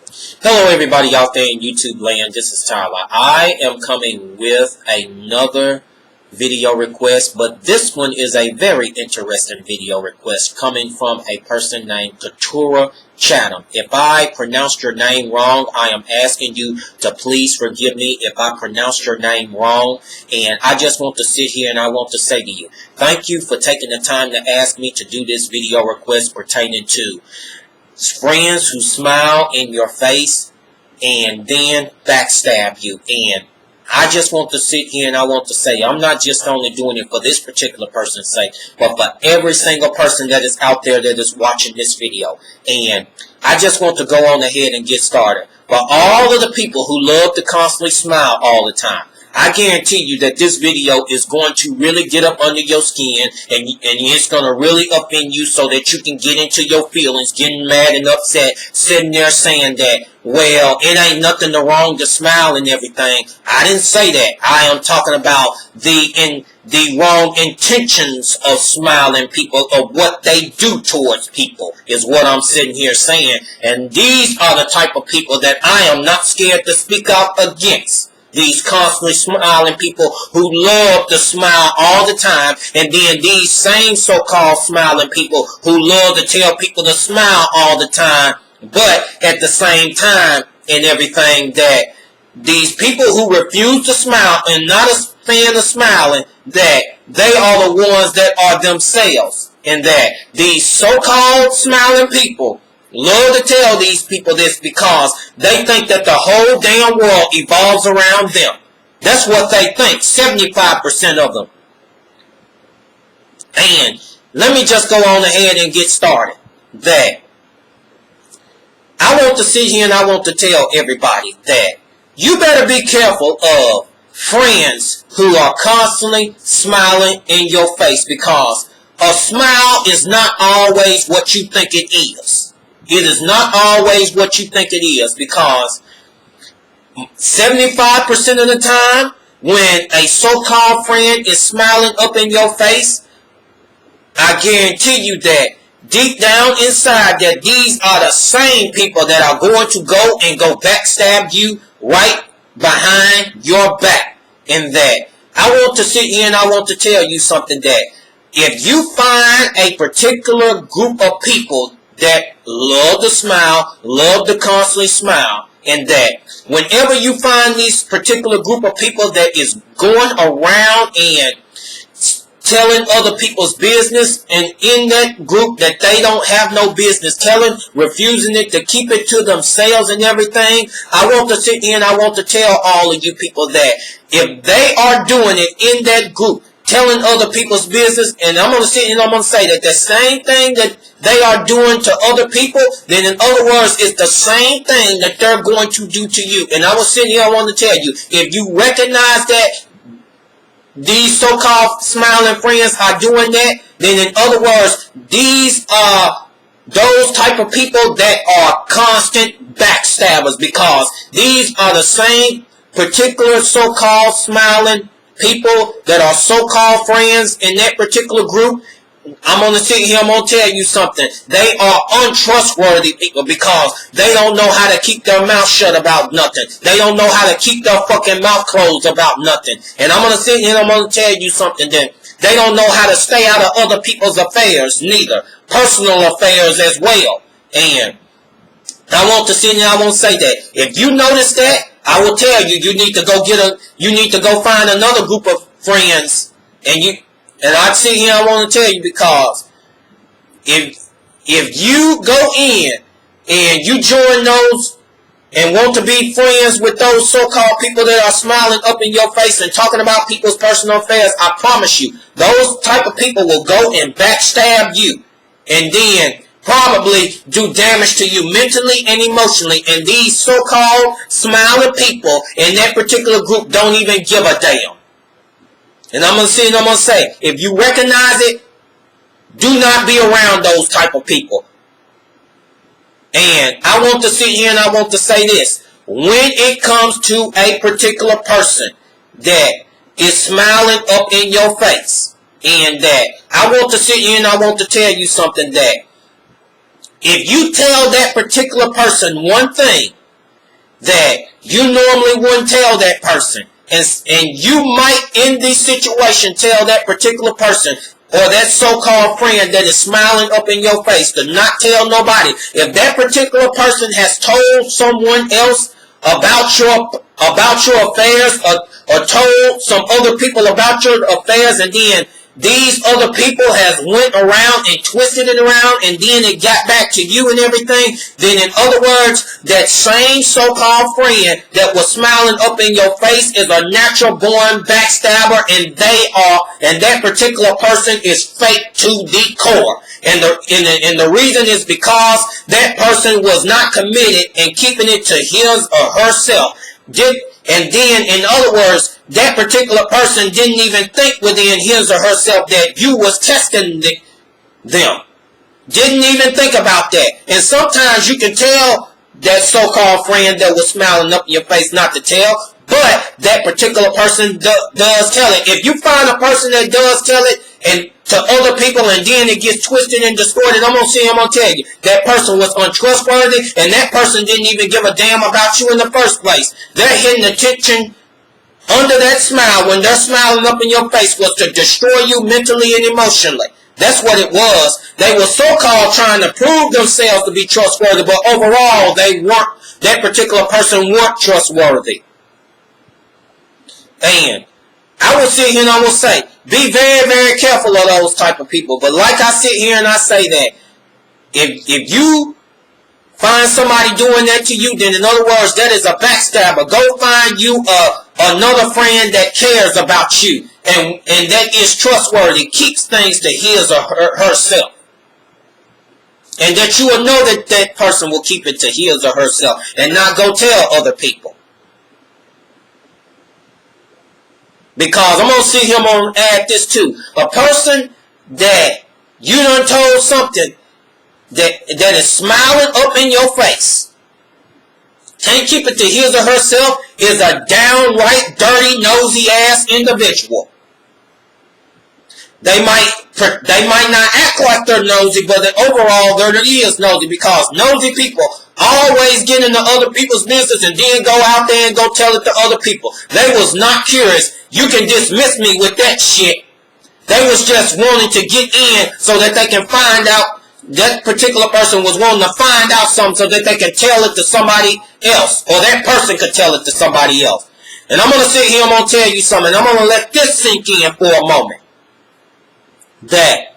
Hello everybody out there in YouTube land, this is Tyler. I am coming with another video request, but this one is a very interesting video request coming from a person named Katura Chatham. If I pronounced your name wrong, I am asking you to please forgive me if I pronounced your name wrong, and I just want to sit here and I want to say to you, thank you for taking the time to ask me to do this video request pertaining to friends who smile in your face and then backstab you. And I just want to sit here and I want to say, I'm not just only doing it for this particular person's sake, but for every single person that is out there that is watching this video. And I just want to go on ahead and get started. For all of the people who love to constantly smile all the time, I guarantee you that this video is going to really get up under your skin, and it's going to really offend you so that you can get into your feelings, getting mad and upset, sitting there saying that, well, it ain't nothing wrong to smile and everything. I didn't say that. I am talking about the wrong intentions of smiling people, of what they do towards people, is what I'm sitting here saying. And these are the type of people that I am not scared to speak out against. These constantly smiling people who love to smile all the time, and then these same so-called smiling people who love to tell people to smile all the time, but at the same time and everything, that these people who refuse to smile and not a fan of smiling, that they are the ones that are themselves, and that these so-called smiling people love to tell these people this because they think that the whole damn world evolves around them. That's what they think, 75% of them. And let me just go on ahead and get started. That I want to sit here and I want to tell everybody that you better be careful of friends who are constantly smiling in your face, because a smile is not always what you think it is. It is not always what you think it is, because 75% of the time when a so-called friend is smiling up in your face, I guarantee you that deep down inside that these are the same people that are going to go backstab you right behind your back. And that I want to sit here and I want to tell you something, that if you find a particular group of people that love to smile, love to constantly smile, and that whenever you find this particular group of people that is going around and telling other people's business, and in that group that they don't have no business telling, refusing it, to keep it to themselves and everything, I want to sit here and I want to tell all of you people that if they are doing it in that group, telling other people's business, and I'm going to sit here and I'm going to say that the same thing that they are doing to other people, then in other words, it's the same thing that they're going to do to you. And I was sitting here, I want to tell you, if you recognize that these so-called smiling friends are doing that, then in other words, these are those type of people that are constant backstabbers, because these are the same particular so-called smiling people that are so-called friends in that particular group. I'm going to sit here, I'm going to tell you something. They are untrustworthy people, because they don't know how to keep their mouth shut about nothing. They don't know how to keep their fucking mouth closed about nothing. And I'm going to sit here and I'm going to tell you something then. They don't know how to stay out of other people's affairs neither. Personal affairs as well. And I want to sit here and I want to say that if you notice that, I will tell you, you need to go find another group of friends, and I sit here and I want to tell you, because if you go in and you join those and want to be friends with those so-called people that are smiling up in your face and talking about people's personal affairs, I promise you, those type of people will go and backstab you, and then probably do damage to you mentally and emotionally. And these so-called smiling people in that particular group don't even give a damn. And I'm going to sit and I'm going to say, if you recognize it, do not be around those type of people. And I want to sit here and I want to say this. When it comes to a particular person that is smiling up in your face, and that I want to sit here and I want to tell you something, that if you tell that particular person one thing that you normally wouldn't tell that person, and you might in this situation tell that particular person or that so-called friend that is smiling up in your face to not tell nobody. If that particular person has told someone else about your affairs, or told some other people about your affairs, and then these other people has went around and twisted it around, and then it got back to you and everything, then in other words, that same so-called friend that was smiling up in your face is a natural born backstabber, and that particular person is fake to the core. And the reason is because that person was not committed and keeping it to his or herself. And then, in other words, that particular person didn't even think within his or herself that you was testing them. Didn't even think about that. And sometimes you can tell that so-called friend that was smiling up in your face not to tell, but that particular person does tell it. If you find a person that does tell it and to other people, and then it gets twisted and distorted, I'm going to tell you, that person was untrustworthy, and that person didn't even give a damn about you in the first place. Their hidden intention under that smile, when they're smiling up in your face, was to destroy you mentally and emotionally. That's what it was. They were so-called trying to prove themselves to be trustworthy, but overall, that particular person weren't trustworthy. And I will sit here and I will say, be very, very careful of those type of people. But like I sit here and I say that, if you find somebody doing that to you, then in other words, that is a backstabber. Go find you another friend that cares about you and that is trustworthy, keeps things to his or herself. And that you will know that that person will keep it to his or herself and not go tell other people. Because I'm going to sit here, I'm going to add this too. A person that you done told something that is smiling up in your face, can't keep it to his or herself, is a downright dirty, nosy ass individual. They might not act like they're nosy, but overall they're nosy, because nosy people always get into other people's business and then go out there and go tell it to other people. They was not curious. You can dismiss me with that shit. They was just wanting to get in so that they can find out. That particular person was wanting to find out something so that they can tell it to somebody else, or that person could tell it to somebody else. And I'm going to sit here, I'm going to tell you something. I'm going to let this sink in for a moment. That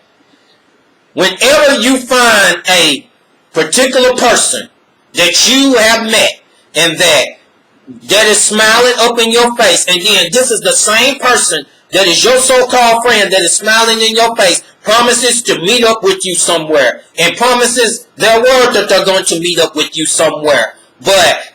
whenever you find a particular person that you have met and that is smiling up in your face, and then this is the same person that is your so-called friend that is smiling in your face, promises to meet up with you somewhere, and promises their word that they're going to meet up with you somewhere, but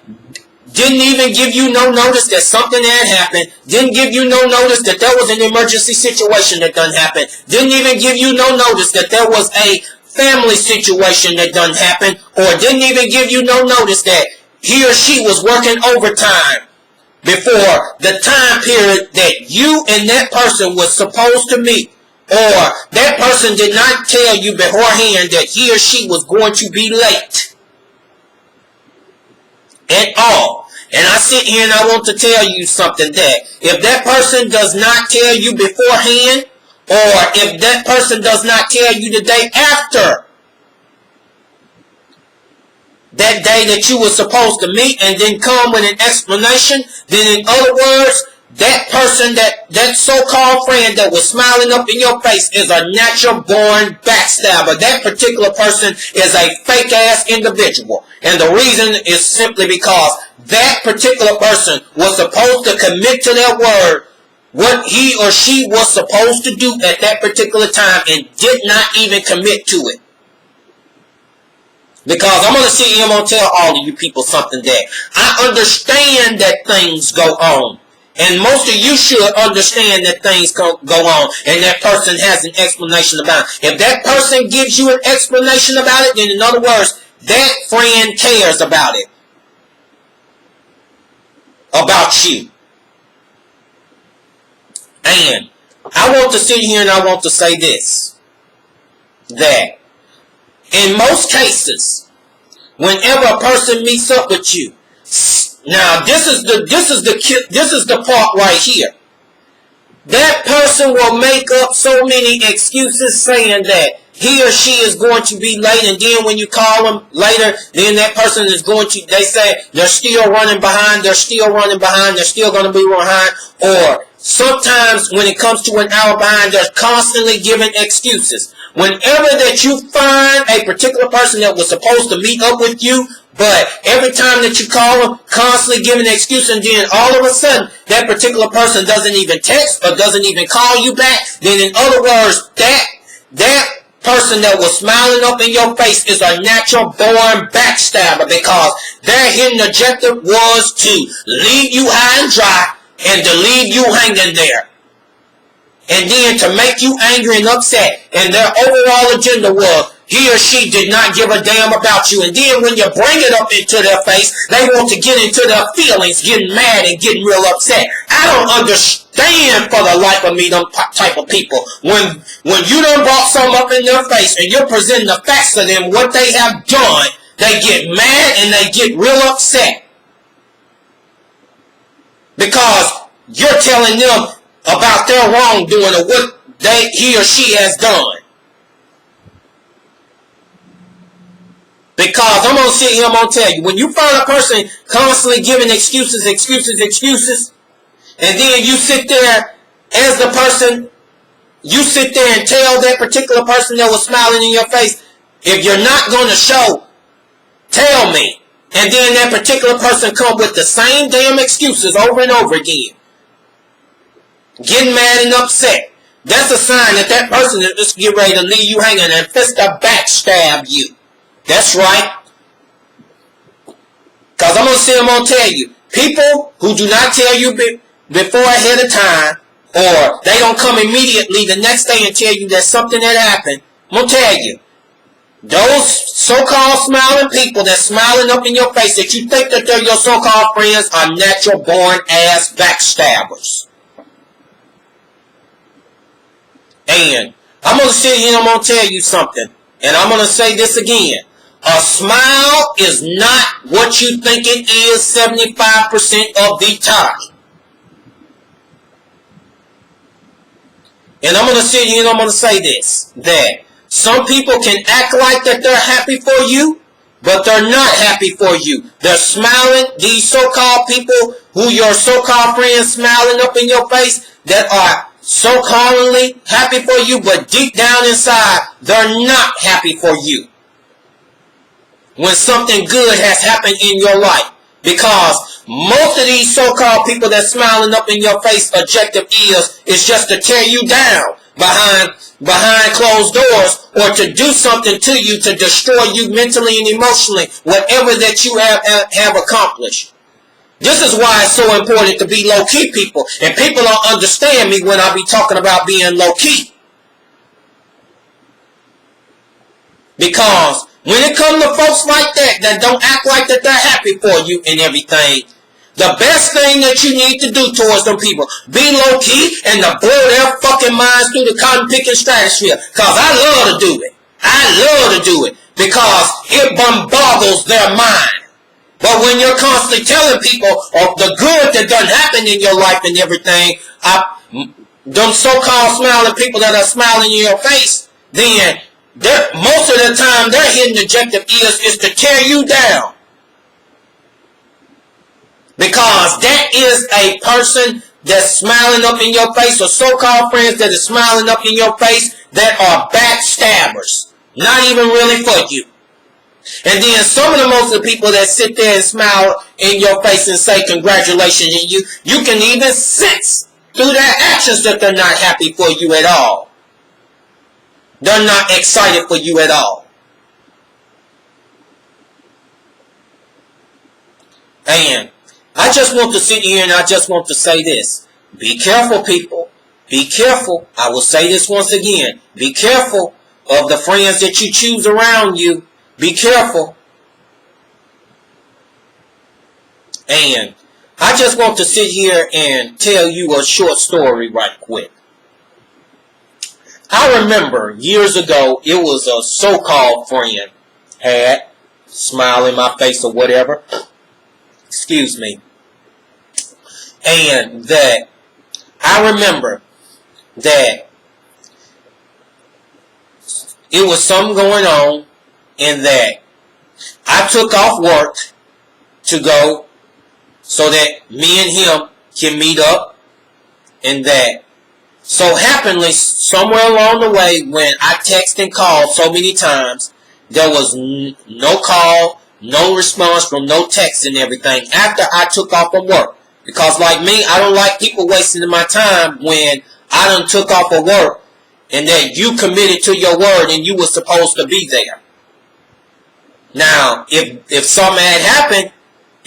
didn't even give you no notice that something had happened, didn't give you no notice that there was an emergency situation that done happen, didn't even give you no notice that there was a family situation that done happen, or didn't even give you no notice that he or she was working overtime before the time period that you and that person was supposed to meet, or that person did not tell you beforehand that he or she was going to be late at all. And I sit here and I want to tell you something, that if that person does not tell you beforehand, or if that person does not tell you the day after that day that you were supposed to meet and then come with an explanation, then in other words, that person, that so-called friend that was smiling up in your face is a natural born backstabber. That particular person is a fake ass individual. And the reason is simply because that particular person was supposed to commit to their word, what he or she was supposed to do at that particular time, and did not even commit to it. Because I'm going to sit here and I'm going to tell all of you people something, that I understand that things go on. And most of you should understand that things go on and that person has an explanation about it. If that person gives you an explanation about it, then in other words, that friend cares about it. About you. And I want to sit here and I want to say this. That In most cases, whenever a person meets up with you, now this is the part right here. That person will make up so many excuses saying that he or she is going to be late, and then when you call them later, then that person is going to, they say they're still running behind, they're still going to be behind, or sometimes when it comes to an hour behind, they're constantly giving excuses. Whenever that you find a particular person that was supposed to meet up with you, but every time that you call them, constantly giving an excuse, and then all of a sudden, that particular person doesn't even text or doesn't even call you back, then in other words, that person that was smiling up in your face is a natural born backstabber, because their hidden objective was to leave you high and dry and to leave you hanging there. And then to make you angry and upset. And their overall agenda was he or she did not give a damn about you. And then when you bring it up into their face, they want to get into their feelings, getting mad and getting real upset. I don't understand for the life of me them type of people. When you done brought something up in their face and you're presenting the facts to them, what they have done, they get mad and they get real upset. Because you're telling them about their wrongdoing or what he or she has done. Because I'm going to sit here, I'm going to tell you, when you find a person constantly giving excuses, and then you sit there as the person, you sit there and tell that particular person that was smiling in your face, if you're not going to show, tell me. And then that particular person come with the same damn excuses over and over again. Getting mad and upset. That's a sign that that person is just get ready to leave you hanging and fist to backstab you. That's right. Because I'm going to tell you, people who do not tell you before ahead of time, or they don't come immediately the next day and tell you that something had happened, I'm going to tell you, those so-called smiling people that's smiling up in your face that you think that they're your so-called friends are natural born ass backstabbers. And I'm going to sit here and I'm going to tell you something. And I'm going to say this again. A smile is not what you think it is 75% of the time. And I'm going to sit here and I'm going to say this. That some people can act like that they're happy for you, but they're not happy for you. They're smiling. These so-called people who your so-called friends smiling up in your face that are so-callingly happy for you, but deep down inside, they're not happy for you. When something good has happened in your life. Because most of these so-called people that smiling up in your face objective is just to tear you down behind closed doors, or to do something to you to destroy you mentally and emotionally, whatever that you have accomplished. This is why it's so important to be low-key people. And people don't understand me when I be talking about being low-key. Because when it comes to folks like that don't act like that they're happy for you and everything, the best thing that you need to do towards them people, be low-key and to blow their fucking minds through the cotton-picking stratosphere. Because I love to do it. I love to do it. Because it bombards their mind. But when you're constantly telling people of the good that done happened in your life and everything, them so-called smiling people that are smiling in your face, then most of the time their hidden objective is to tear you down. Because that is a person that's smiling up in your face, or so-called friends that are smiling up in your face that are backstabbers. Not even really for you. And then some of the most of the people that sit there and smile in your face and say congratulations, and you can even sense through their actions that they're not happy for you at all. They're not excited for you at all. And I just want to sit here and I just want to say this. Be careful, people. Be careful. I will say this once again. Be careful of the friends that you choose around you. Be careful. And I just want to sit here and tell you a short story right quick. I remember years ago, it was a so-called friend had smile in my face or whatever. Excuse me. And that I remember that it was something going on, and that I took off work to go so that me and him can meet up, and that so happenly somewhere along the way when I texted and called so many times, there was no call, no response from no text and everything after I took off from work. Because like me, I don't like people wasting my time when I done took off of work and that you committed to your word and you were supposed to be there. Now, if something had happened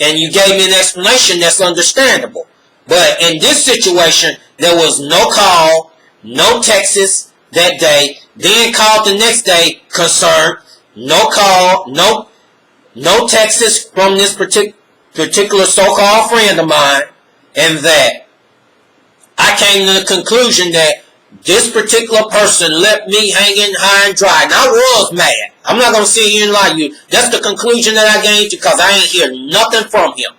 and you gave me an explanation, that's understandable. But in this situation, there was no call, no texts that day. Then called the next day, concerned. No call, no texts from this particular so-called friend of mine. And that I came to the conclusion that this particular person left me hanging high and dry. And I was mad. I'm not going to sit here and lie to you. That's the conclusion that I came to because I ain't hear nothing from him.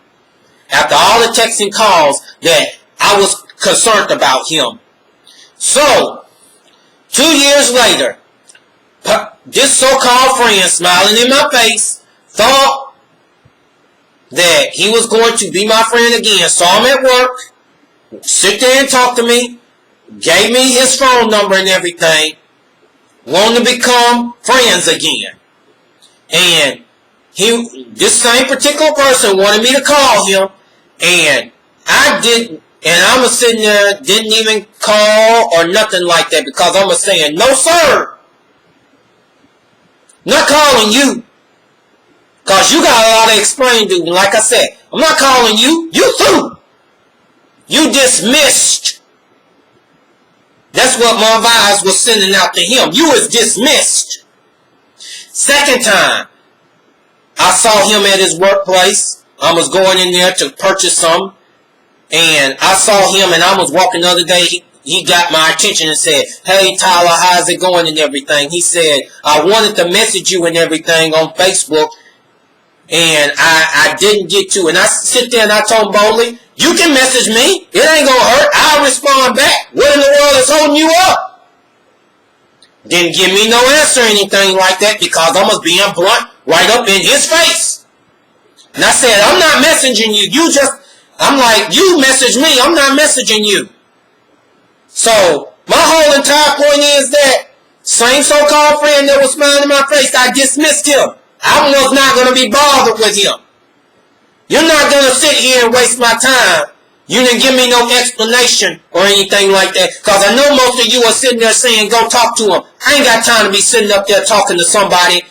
After all the texts and calls that I was concerned about him. So, 2 years later, this so-called friend smiling in my face thought that he was going to be my friend again. Saw him at work, sit there and talk to me, gave me his phone number and everything, wanted to become friends again. And this same particular person wanted me to call him, and I didn't, and I was sitting there, didn't even call or nothing like that because I was saying, no sir, not calling you. Because you got a lot to explain to me. Like I said, I'm not calling you. You through. You dismissed. That's what my advisor was sending out to him. You was dismissed. Second time, I saw him at his workplace. I was going in there to purchase something. And I saw him and I was walking the other day. He got my attention and said, hey Tyler, how's it going and everything? He said, I wanted to message you and everything on Facebook. And I didn't get to. And I sit there and I told him boldly, you can message me. It ain't going to hurt. I'll respond back. What in the world is holding you up? Didn't give me no answer or anything like that because I was being blunt right up in his face. And I said, I'm not messaging you. I'm like, you message me. I'm not messaging you. So, my whole entire point is that same so-called friend that was smiling in my face, I dismissed him. I was not going to be bothered with him. You're not going to sit here and waste my time. You didn't give me no explanation or anything like that. Because I know most of you are sitting there saying, go talk to him. I ain't got time to be sitting up there talking to somebody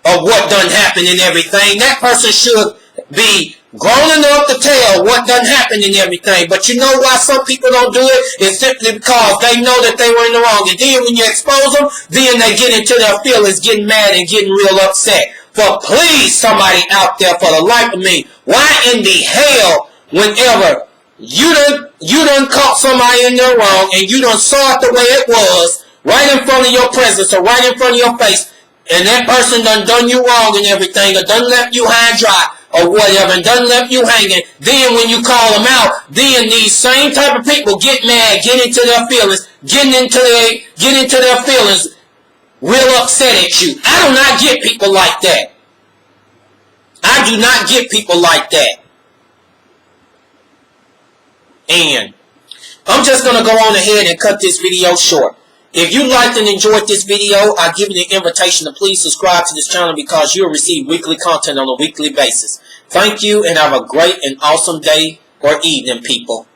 of what done happened and everything. That person should be grown enough to tell what done happened and everything. But you know why some people don't do it? It's simply because they know that they were in the wrong. And then when you expose them, then they get into their feelings, getting mad and getting real upset. But please, somebody out there, for the life of me, why in the hell, whenever you done caught somebody in their wrong and you done saw it the way it was, right in front of your presence or right in front of your face, and that person done you wrong and everything, or done left you high and dry, or whatever, and done left you hanging, then when you call them out, then these same type of people get mad, get into their feelings, get into their feelings, real upset at you. I do not get people like that. I do not get people like that. And I'm just going to go on ahead and cut this video short. If you liked and enjoyed this video, I give you the invitation to please subscribe to this channel because you'll receive weekly content on a weekly basis. Thank you and have a great and awesome day or evening, people.